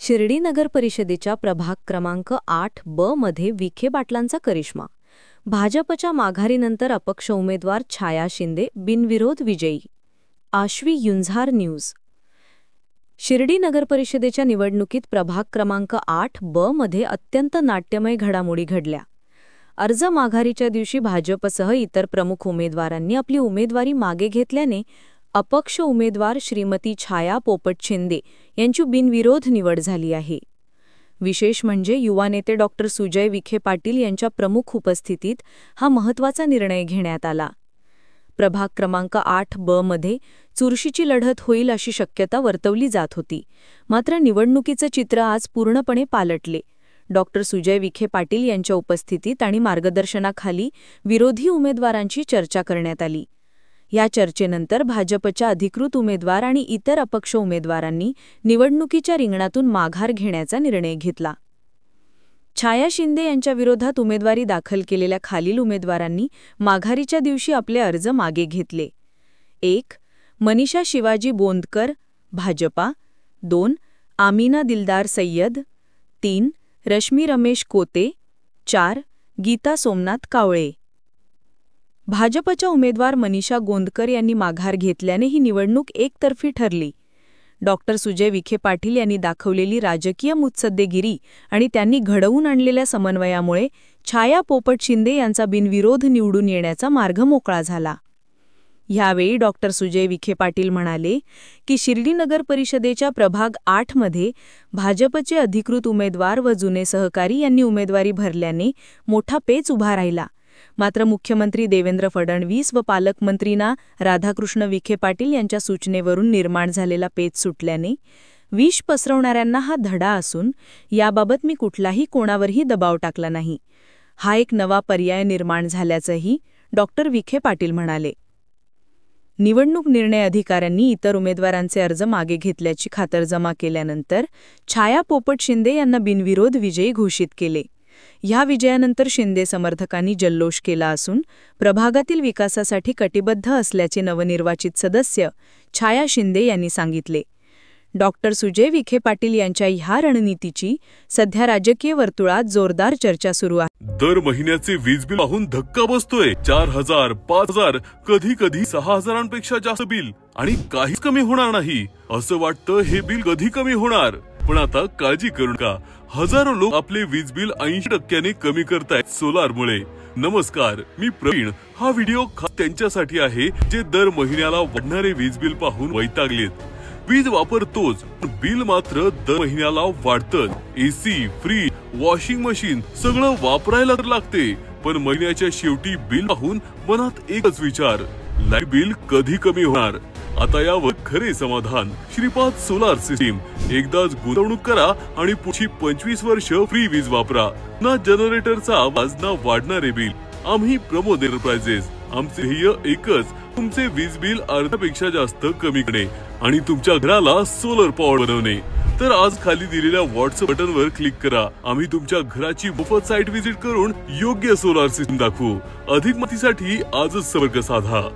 शिर्डी नगर परिषदेच्या प्रभाग क्रमांक 8 ब मध्ये विखे पाटलांचा करिश्मा. भाजपच्या माघारीनंतर अपक्ष उमेदवार छाया शिंदे बिनविरोध विजयी. आश्वी युंझार न्यूज. शिर्डी नगर परिषदेच्या निवडणुकीत प्रभाग क्रमांक 8 ब मध्ये अत्यंत नाट्यमय घडामोडी घडल्या. अर्ज माघारीच्या दिवशी भाजपसह इतर प्रमुख उमेदवारांनी आपली उमेदवारी मागे घेतल्याने अपक्ष उमेदवार श्रीमती छाया पोपट शिंदे यांची बिनविरोध निवड झाली आहे. विशेष म्हणजे युवा नेते डॉक्टर सुजय विखे पाटील यांच्या प्रमुख उपस्थितीत हा महत्त्वाचा निर्णय घेण्यात आला. प्रभाग क्रमांक 8 ब मध्ये चुरशीची लढत होईल अशी शक्यता वर्तवली जात होती. मात्र निवडणुकीचं चित्र आज पूर्णपणे पालटले. डॉक्टर सुजय विखे पाटील यांच्या उपस्थितीत आणि मार्गदर्शनाखाली विरोधी उमेदवारांची चर्चा करण्यात आली. या चर्चेनंतर भाजपच्या अधिकृत उमेदवार आणि इतर अपक्ष उमेदवारांनी निवडणुकीच्या रिंगणातून माघार घेण्याचा निर्णय घेतला. छाया शिंदे यांच्या विरोधात उमेदवारी दाखल केलेल्या खालील उमेदवारांनी माघारीच्या दिवशी आपले अर्ज मागे घेतले. 1. मनीषा शिवाजी बोंदकर, भाजपा. 2. आमिना दिलदार सय्यद. 3. रश्मी रमेश कोते. 4. गीता सोमनाथ कावळे. भाजपच्या उमेदवार मनीषा गोंदकर यांनी माघार घेतल्याने ही निवडणूक एकतर्फी ठरली. डॉक्टर सुजय विखे पाटील यांनी दाखवलेली राजकीय मुत्सद्देगिरी आणि त्यांनी घडवून आणलेल्या समन्वयामुळे छाया पोपट शिंदे यांचा बिनविरोध निवडून येण्याचा मार्ग मोकळा झाला. यावेळी डॉक्टर सुजय विखे पाटील म्हणाले की शिर्डी नगर परिषदेच्या प्रभाग 8 मध्ये भाजपचे अधिकृत उमेदवार व जुने सहकारी यांनी उमेदवारी भरल्याने मोठा पेच उभा राहिला. मात्र मुख्यमंत्री देवेंद्र फडणवीस व पालकमंत्रीना राधाकृष्ण विखे पाटील यांच्या सूचनेवरून निर्माण झालेला पेच सुटल्याने विष पसरवणाऱ्यांना हा धडा असून याबाबत मी कुठलाही कोणावरही दबाव टाकला नाही. हा एक नवा पर्याय निर्माण झाल्याचंही डॉक्टर विखे पाटील म्हणाले. निवडणूक निर्णय अधिकाऱ्यांनी इतर उमेदवारांचे अर्ज मागे घेतल्याची खातरजमा केल्यानंतर छाया पोपट शिंदे यांना बिनविरोध विजयी घोषित केले. ह्या विजयानंतर शिंदे समर्थकांनी जल्लोष केला असून प्रभागातील विकासासाठी कटिबद्ध असल्याचे नवनिर्वाचित सदस्य छाया शिंदे यांनी सांगितले. डॉक्टर सुजय विखे पाटील यांच्या ह्या रणनीतीची सध्या राजकीय वर्तुळात जोरदार चर्चा सुरू आहे. दर महिन्याचे वीज बिल पाहून धक्का बसतोय. 4,000, 5,000, कधी कधी 6,000पेक्षा जास्त बिल आणि काहीच कमी होणार नाही असं वाटतं. हे बिल कधी कमी होणार? पण आता काळजी करू नका. हजारो लोक आपले वीज बिल 80% कमी करतायत सोलारमुळे. नमस्कार, मी प्रवीण. हा व्हिडिओ खास त्यांच्यासाठी आहे जे दर महिन्याला वाढणारे वीज बिल पाहून वैतागलेत. वीज वापरतोच पण बिल मात्र दर महिन्याला वाढतं. एसी, फ्रीज, वॉशिंग मशीन सगळं वापरायला तर लागते, पण महिन्याच्या शेवटी बिल पाहून मनात एकच विचार, लाईट बिल कधी कमी होणार? आता यावर खरे समाधान श्रीपाद सोलार सिस्टीम. एकदाच गुंतवणूक करा आणि पुढची 25 वर्ष फ्री वीज वापरा. ना जनरेटरचा आवाज ना वाढणारे बिल. आम्ही प्रमोद एंटरप्राइजेस. आमचे ध्येय एकच, तुमचे वीज बिल अर्ध्यापेक्षा जास्त कमी करणे आणि तुमच्या घराला सोलर पॉवर बनवणे. तर आज खाली दिलेल्या व्हॉट्सअप बटनवर क्लिक करा. आम्ही तुमच्या घराची मोफत साईट व्हिजिट करून योग्य सोलार सिस्टीम दाखवू. अधिक माहितीसाठी आजच संपर्क साधा.